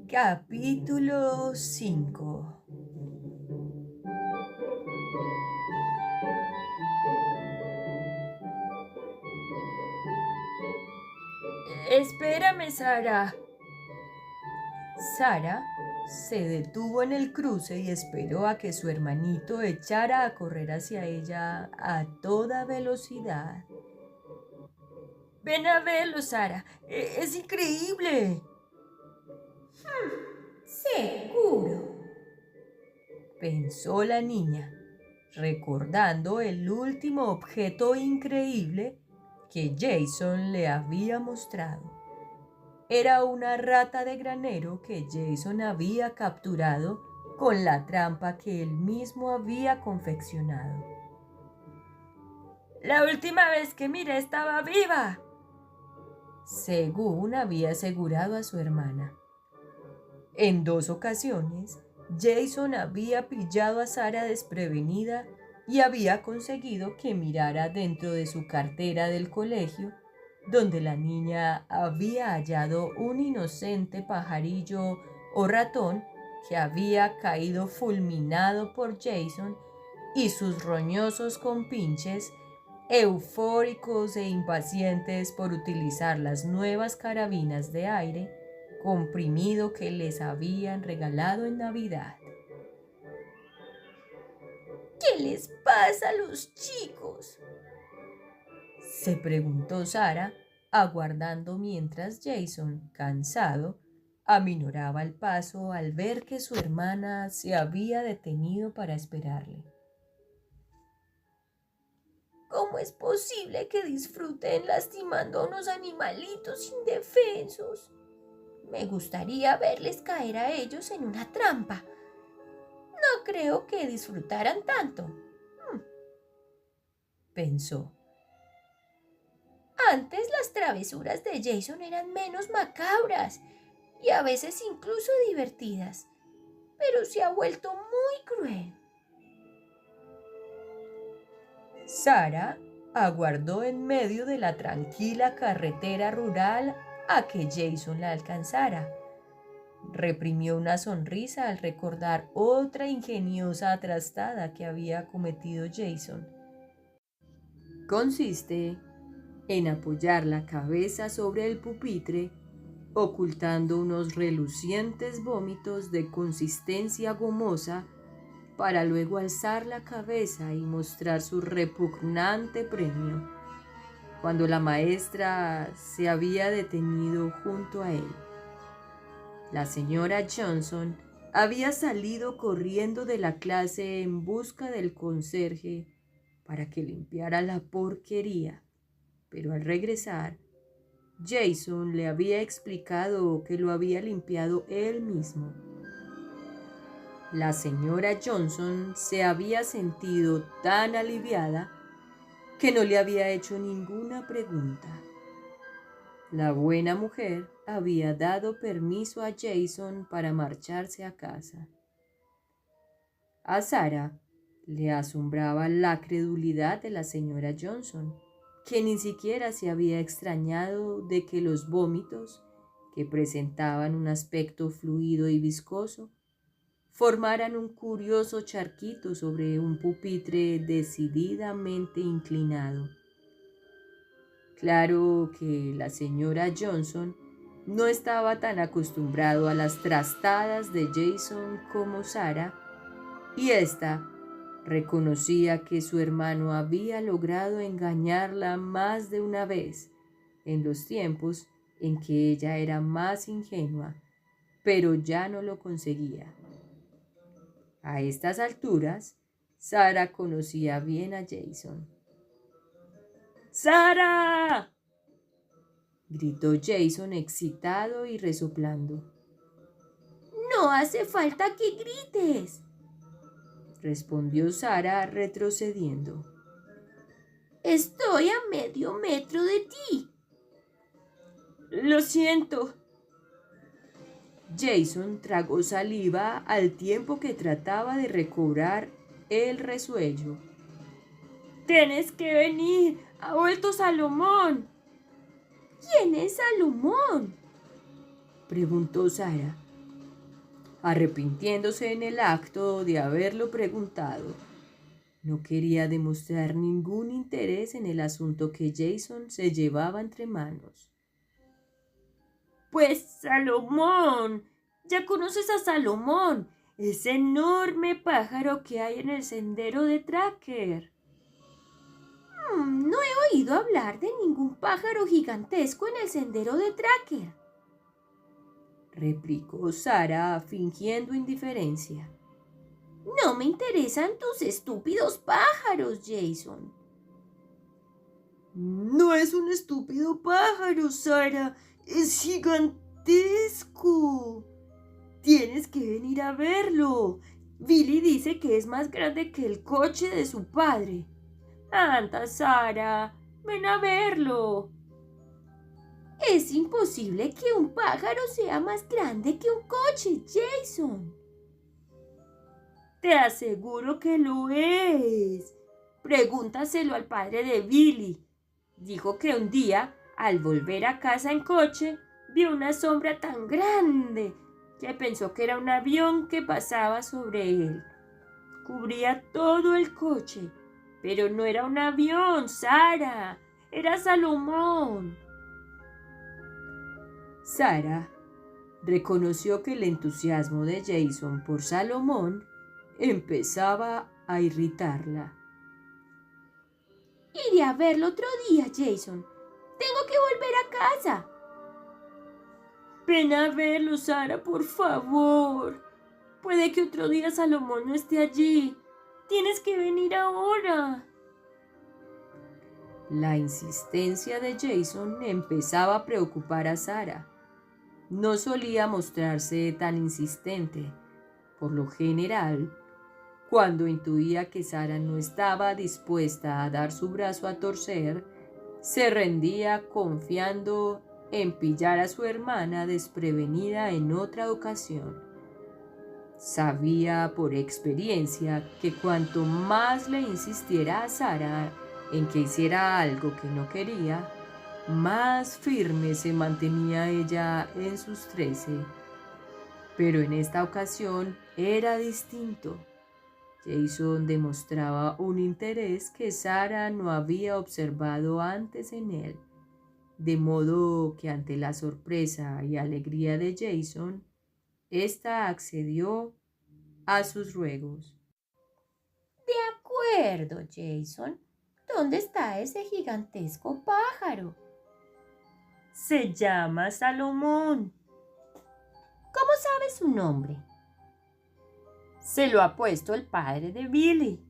Capítulo 5. Espérame, Sara. Sara se detuvo en el cruce y esperó a que su hermanito echara a correr hacia ella a toda velocidad. Ven a verlo, Sara. Es increíble. Seguro, pensó la niña, recordando el último objeto increíble que Jason le había mostrado. Era una rata de granero que Jason había capturado con la trampa que él mismo había confeccionado. La última vez que miré estaba viva, según había asegurado a su hermana. En 2 ocasiones, Jason había pillado a Sara desprevenida y había conseguido que mirara dentro de su cartera del colegio, donde la niña había hallado un inocente pajarillo o ratón que había caído fulminado por Jason y sus roñosos compinches, eufóricos e impacientes por utilizar las nuevas carabinas de aire comprimido que les habían regalado en Navidad. ¿Qué les pasa a los chicos?, se preguntó Sara, aguardando mientras Jason, cansado, aminoraba el paso al ver que su hermana se había detenido para esperarle. ¿Cómo es posible que disfruten lastimando a unos animalitos indefensos? Me gustaría verles caer a ellos en una trampa. No creo que disfrutaran tanto, pensó. Antes las travesuras de Jason eran menos macabras y a veces incluso divertidas, pero se ha vuelto muy cruel. Sara aguardó en medio de la tranquila carretera rural a que Jason la alcanzara. Reprimió una sonrisa al recordar otra ingeniosa trastada que había cometido Jason. Consiste en apoyar la cabeza sobre el pupitre, ocultando unos relucientes vómitos de consistencia gomosa para luego alzar la cabeza y mostrar su repugnante premio, cuando la maestra se había detenido junto a él. La señora Johnson había salido corriendo de la clase en busca del conserje para que limpiara la porquería, pero al regresar, Jason le había explicado que lo había limpiado él mismo. La señora Johnson se había sentido tan aliviada que no le había hecho ninguna pregunta. La buena mujer había dado permiso a Jason para marcharse a casa. A Sara le asombraba la credulidad de la señora Johnson, que ni siquiera se había extrañado de que los vómitos, que presentaban un aspecto fluido y viscoso, formaran un curioso charquito sobre un pupitre decididamente inclinado. Claro que la señora Johnson no estaba tan acostumbrado a las trastadas de Jason como Sara, y ésta reconocía que su hermano había logrado engañarla más de una vez en los tiempos en que ella era más ingenua, pero ya no lo conseguía. A estas alturas, Sara conocía bien a Jason. ¡Sara!, gritó Jason excitado y resoplando. No hace falta que grites, respondió Sara retrocediendo. Estoy a medio metro de ti. Lo siento. Jason tragó saliva al tiempo que trataba de recobrar el resuello. Tienes que venir. Ha vuelto Salomón. ¿quién es Salomón?, preguntó Sara, arrepintiéndose en el acto de haberlo preguntado. No quería demostrar ningún interés en el asunto que Jason se llevaba entre manos. Pues Salomón, ya conoces a Salomón, ese enorme pájaro que hay en el sendero de Tracker. No he oído hablar de ningún pájaro gigantesco en el sendero de Tracker, replicó Sara fingiendo indiferencia. No me interesan tus estúpidos pájaros, Jason. No es un estúpido pájaro, Sara. Es gigantesco. Tienes que venir a verlo. Billy dice que es más grande que el coche de su padre. Anda, Sara, ven a verlo. Es imposible que un pájaro sea más grande que un coche, Jason. Te aseguro que lo es. Pregúntaselo al padre de Billy. Dijo que un día, al volver a casa en coche, vio una sombra tan grande que pensó que era un avión que pasaba sobre él. Cubría todo el coche, pero no era un avión, Sara. Era Salomón. Sara reconoció que el entusiasmo de Jason por Salomón empezaba a irritarla. Iré a verlo otro día, Jason. Tengo que volver a casa. Ven a verlo, Sara, por favor. Puede que otro día Salomón no esté allí. Tienes que venir ahora. La insistencia de Jason empezaba a preocupar a Sara. No solía mostrarse tan insistente. Por lo general, cuando intuía que Sara no estaba dispuesta a dar su brazo a torcer, se rendía confiando en pillar a su hermana desprevenida en otra ocasión. Sabía por experiencia que cuanto más le insistiera a Sara en que hiciera algo que no quería, más firme se mantenía ella en sus 13. Pero en esta ocasión era distinto. Jason demostraba un interés que Sara no había observado antes en él, de modo que ante la sorpresa y alegría de Jason, ésta accedió a sus ruegos. De acuerdo, Jason. ¿Dónde está ese gigantesco pájaro? Se llama Salomón. ¿Cómo sabe su nombre? Se lo ha puesto el padre de Billy.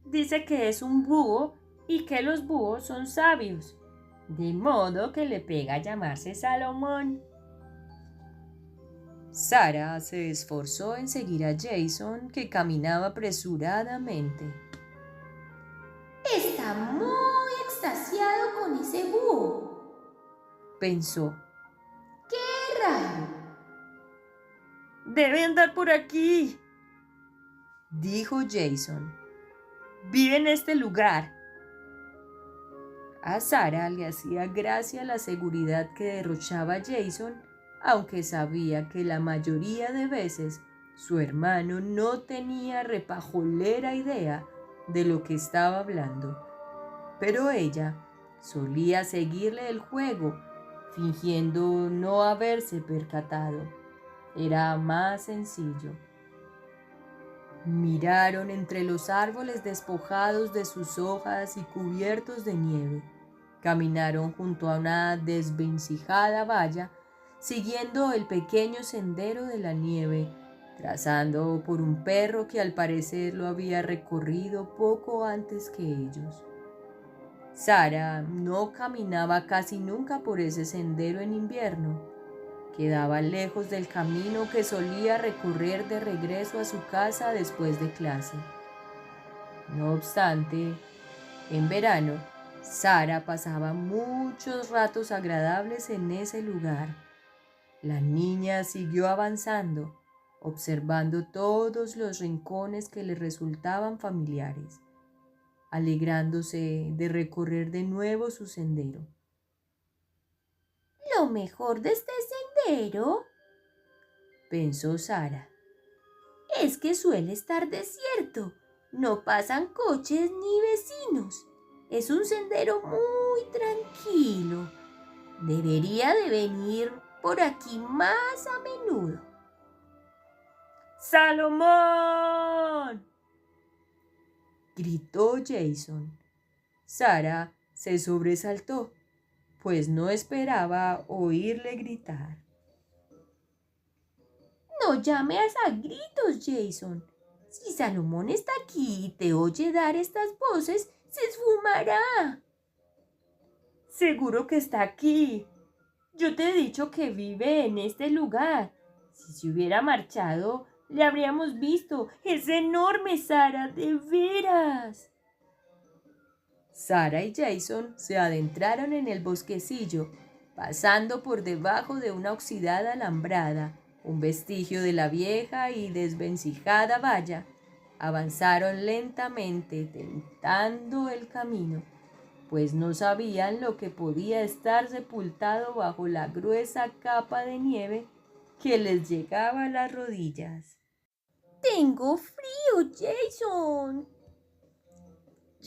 Dice que es un búho y que los búhos son sabios, de modo que le pega a llamarse Salomón. Sara se esforzó en seguir a Jason, que caminaba apresuradamente. Está muy extasiado con ese búho, pensó. ¡Qué raro! Debe andar por aquí, dijo Jason. Vive en este lugar. A Sara le hacía gracia la seguridad que derrochaba Jason, aunque sabía que la mayoría de veces su hermano no tenía repajolera idea de lo que estaba hablando. Pero ella solía seguirle el juego, fingiendo no haberse percatado. Era más sencillo. Miraron entre los árboles despojados de sus hojas y cubiertos de nieve. Caminaron junto a una desvencijada valla, siguiendo el pequeño sendero de la nieve, trazando por un perro que al parecer lo había recorrido poco antes que ellos. Sara no caminaba casi nunca por ese sendero en invierno. Quedaba lejos del camino que solía recorrer de regreso a su casa después de clase. No obstante, en verano, Sara pasaba muchos ratos agradables en ese lugar. La niña siguió avanzando, observando todos los rincones que le resultaban familiares, alegrándose de recorrer de nuevo su sendero. Lo mejor de este sendero, pensó Sara. es que suele estar desierto. No pasan coches ni vecinos. Es un sendero muy tranquilo. Debería de venir por aquí más a menudo. ¡Salomón!, gritó Jason. Sara se sobresaltó, pues no esperaba oírle gritar. No llames a gritos, Jason. Si Salomón está aquí y te oye dar estas voces, se esfumará. Seguro que está aquí. Yo te he dicho que vive en este lugar. Si se hubiera marchado, le habríamos visto. Es enorme, Sara, de veras. Sara y Jason se adentraron en el bosquecillo, pasando por debajo de una oxidada alambrada, un vestigio de la vieja y desvencijada valla. Avanzaron lentamente, tentando el camino, pues no sabían lo que podía estar sepultado bajo la gruesa capa de nieve que les llegaba a las rodillas. Tengo frío, Jason.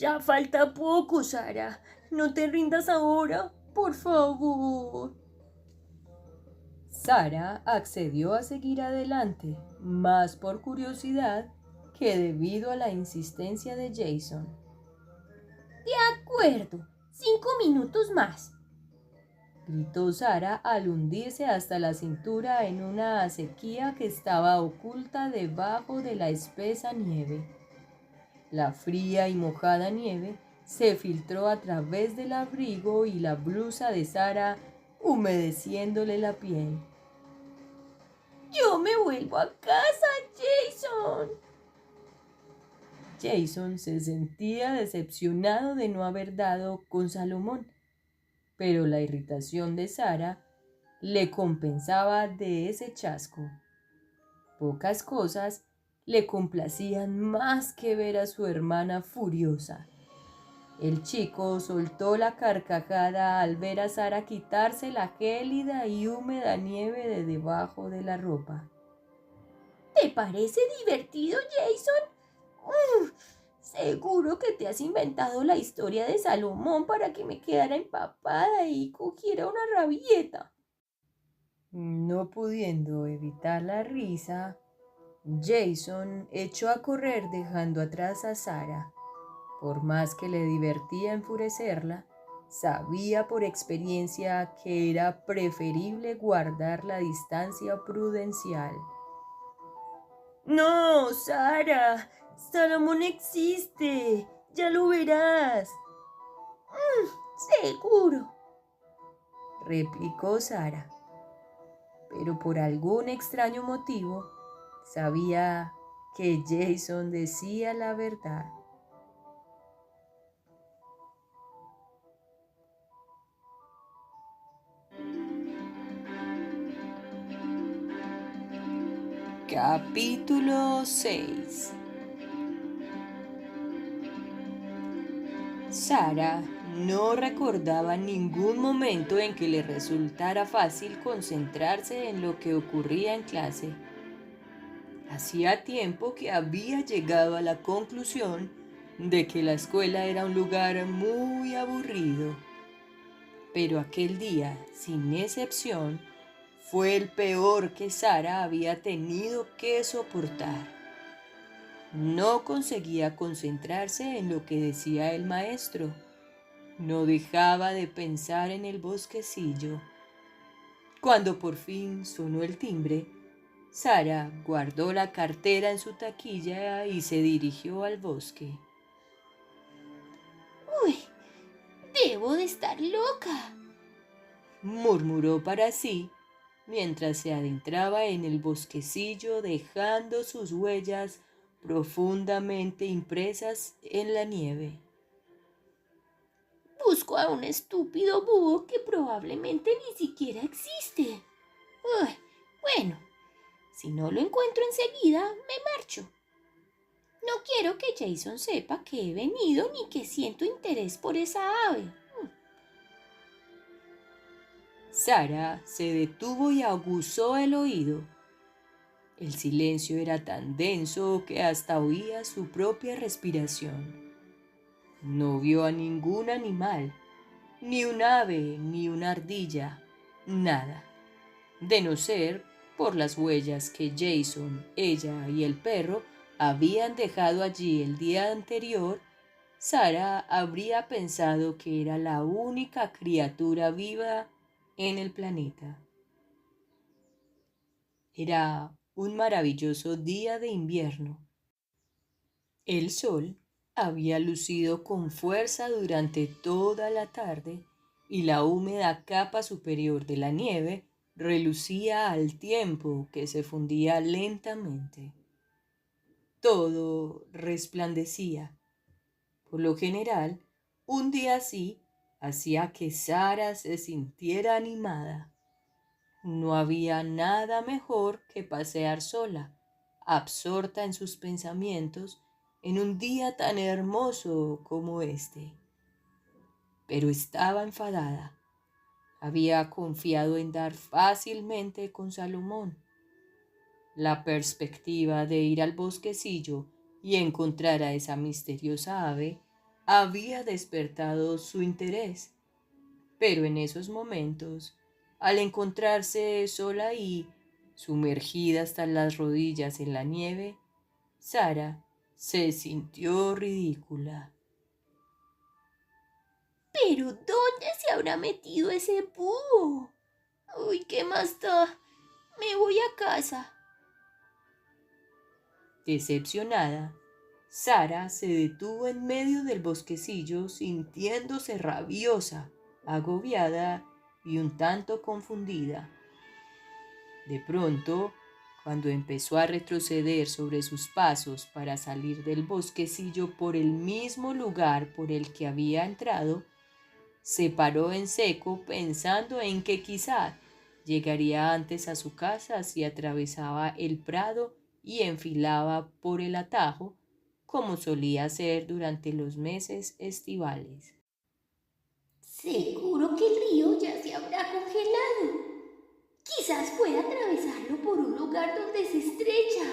Ya falta poco, Sara. No te rindas ahora, por favor. Sara accedió a seguir adelante, más por curiosidad que debido a la insistencia de Jason. De acuerdo, 5 minutos más, gritó Sara al hundirse hasta la cintura en una acequia que estaba oculta debajo de la espesa nieve. La fría y mojada nieve se filtró a través del abrigo y la blusa de Sara, humedeciéndole la piel. Yo me vuelvo a casa, Jason. Jason se sentía decepcionado de no haber dado con Salomón, pero la irritación de Sara le compensaba de ese chasco. Pocas cosas le complacían más que ver a su hermana furiosa. El chico soltó la carcajada al ver a Sara quitarse la gélida y húmeda nieve de debajo de la ropa. ¿Te parece divertido, Jason? Seguro que te has inventado la historia de Salomón para que me quedara empapada y cogiera una rabieta. No pudiendo evitar la risa, Jason echó a correr dejando atrás a Sara. Por más que le divertía enfurecerla, sabía por experiencia que era preferible guardar la distancia prudencial. No, Sara, Salomón existe, ya lo verás, Seguro. replicó Sara, pero por algún extraño motivo sabía que Jason decía la verdad. Capítulo 6. Sara no recordaba ningún momento en que le resultara fácil concentrarse en lo que ocurría en clase. Hacía tiempo que había llegado a la conclusión de que la escuela era un lugar muy aburrido. Pero aquel día, sin excepción, fue el peor que Sara había tenido que soportar. No conseguía concentrarse en lo que decía el maestro. No dejaba de pensar en el bosquecillo. Cuando por fin sonó el timbre, Sara guardó la cartera en su taquilla y se dirigió al bosque. Uy, debo de estar loca, murmuró para sí mientras se adentraba en el bosquecillo dejando sus huellas profundamente impresas en la nieve. Busco a un estúpido búho que probablemente ni siquiera existe. Uy, bueno, si no lo encuentro enseguida, me marcho. No quiero que Jason sepa que he venido ni que siento interés por esa ave. Sara se detuvo y aguzó el oído. El silencio era tan denso que hasta oía su propia respiración. No vio a ningún animal, ni un ave, ni una ardilla, nada, de no ser por las huellas que Jason, ella y el perro habían dejado allí el día anterior. Sara habría pensado que era la única criatura viva en el planeta. Era un maravilloso día de invierno. El sol había lucido con fuerza durante toda la tarde y la húmeda capa superior de la nieve relucía al tiempo que se fundía lentamente. Todo resplandecía. Por lo general, un día así hacía que Sara se sintiera animada. No había nada mejor que pasear sola, absorta en sus pensamientos, en un día tan hermoso como este. Pero estaba enfadada. Había confiado en dar fácilmente con Salomón. La perspectiva de ir al bosquecillo y encontrar a esa misteriosa ave había despertado su interés. Pero en esos momentos, al encontrarse sola y sumergida hasta las rodillas en la nieve, Sara se sintió ridícula. ¿Pero dónde se habrá metido ese búho? Uy, ¿qué más da? Me voy a casa. Decepcionada, Sara se detuvo en medio del bosquecillo sintiéndose rabiosa, agobiada y un tanto confundida. De pronto, cuando empezó a retroceder sobre sus pasos para salir del bosquecillo por el mismo lugar por el que había entrado, se paró en seco pensando en que quizá llegaría antes a su casa si atravesaba el prado y enfilaba por el atajo, como solía hacer durante los meses estivales. Seguro que el río ya se habrá congelado. Quizás pueda atravesarlo por un lugar donde se estrecha.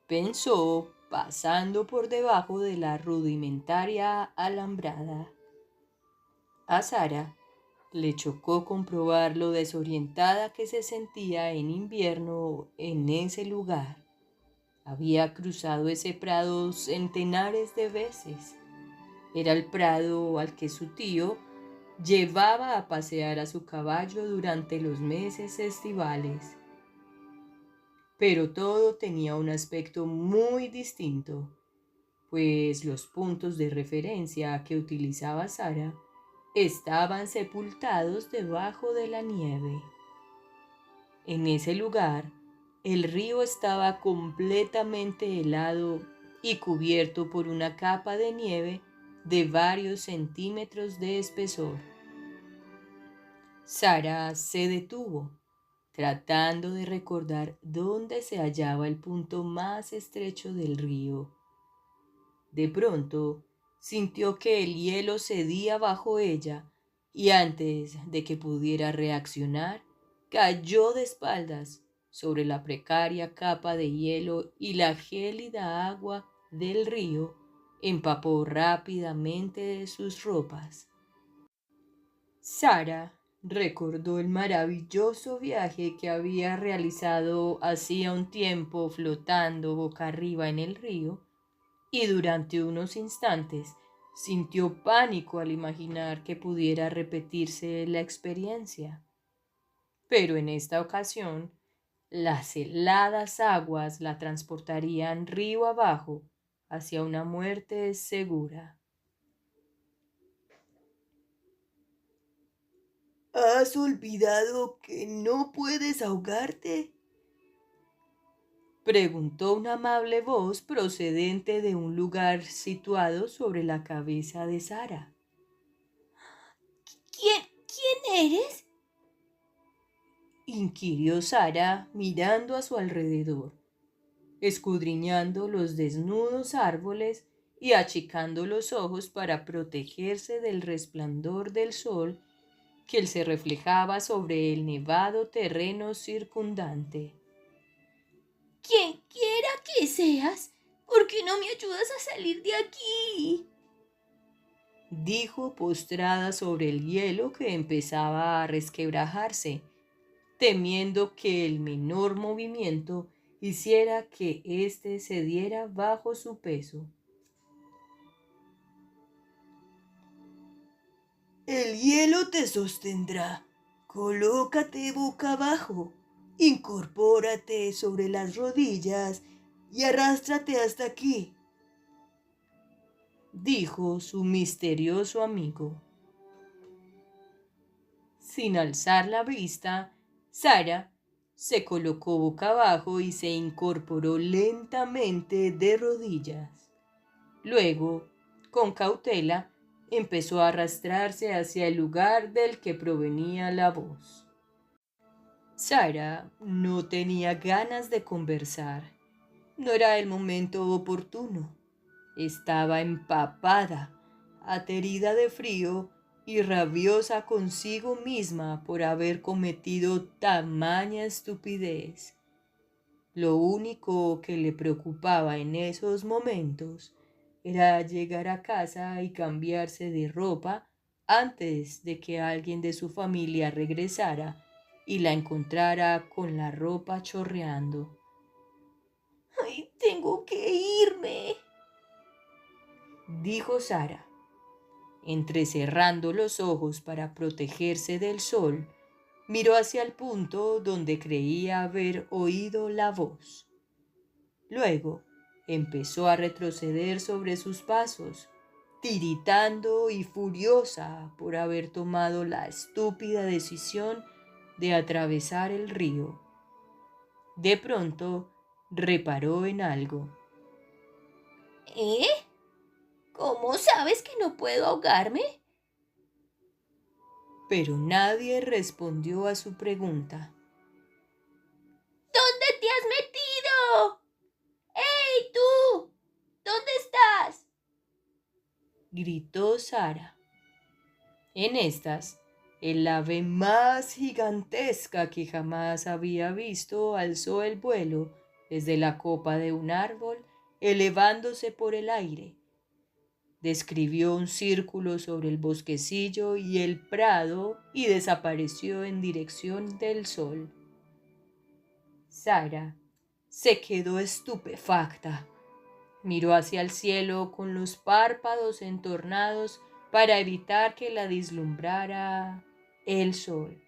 Pensó, pasando por debajo de la rudimentaria alambrada. A Sara le chocó comprobar lo desorientada que se sentía en invierno en ese lugar. Había cruzado ese prado centenares de veces. Era el prado al que su tío llevaba a pasear a su caballo durante los meses estivales. Pero todo tenía un aspecto muy distinto, pues los puntos de referencia que utilizaba Sara estaban sepultados debajo de la nieve. En ese lugar, el río estaba completamente helado y cubierto por una capa de nieve de varios centímetros de espesor. Sara se detuvo, tratando de recordar dónde se hallaba el punto más estrecho del río. De pronto, sintió que el hielo cedía bajo ella y antes de que pudiera reaccionar, cayó de espaldas sobre la precaria capa de hielo y la gélida agua del río empapó rápidamente de sus ropas. Sara recordó el maravilloso viaje que había realizado hacía un tiempo flotando boca arriba en el río y durante unos instantes sintió pánico al imaginar que pudiera repetirse la experiencia. Pero en esta ocasión, las heladas aguas la transportarían río abajo hacia una muerte segura. ¿Has olvidado que no puedes ahogarte? Preguntó una amable voz procedente de un lugar situado sobre la cabeza de Sara. ¿Quién eres? Inquirió Sara mirando a su alrededor, escudriñando los desnudos árboles y achicando los ojos para protegerse del resplandor del sol que se reflejaba sobre el nevado terreno circundante. Quien quiera que seas, ¿por qué no me ayudas a salir de aquí?, dijo postrada sobre el hielo que empezaba a resquebrajarse, temiendo que el menor movimiento hiciera que éste cediera bajo su peso. El hielo te sostendrá. Colócate boca abajo, incorpórate sobre las rodillas y arrástrate hasta aquí, dijo su misterioso amigo. Sin alzar la vista, Sara se colocó boca abajo y se incorporó lentamente de rodillas. Luego, con cautela, empezó a arrastrarse hacia el lugar del que provenía la voz. Sara no tenía ganas de conversar. No era el momento oportuno. Estaba empapada, aterida de frío y rabiosa consigo misma por haber cometido tamaña estupidez. Lo único que le preocupaba en esos momentos era llegar a casa y cambiarse de ropa antes de que alguien de su familia regresara y la encontrara con la ropa chorreando. ¡Ay, tengo que irme!, dijo Sara. Entrecerrando los ojos para protegerse del sol, miró hacia el punto donde creía haber oído la voz. Luego empezó a retroceder sobre sus pasos, tiritando y furiosa por haber tomado la estúpida decisión de atravesar el río. De pronto reparó en algo. ¿Eh? ¿Cómo sabes que no puedo ahogarme? Pero nadie respondió a su pregunta. ¿Dónde te has metido? ¡Hey, tú! ¿Dónde estás?, gritó Sara. En estas, el ave más gigantesca que jamás había visto alzó el vuelo desde la copa de un árbol, elevándose por el aire. Describió un círculo sobre el bosquecillo y el prado y desapareció en dirección del sol. Sara se quedó estupefacta. Miró hacia el cielo con los párpados entornados para evitar que la deslumbrara el sol.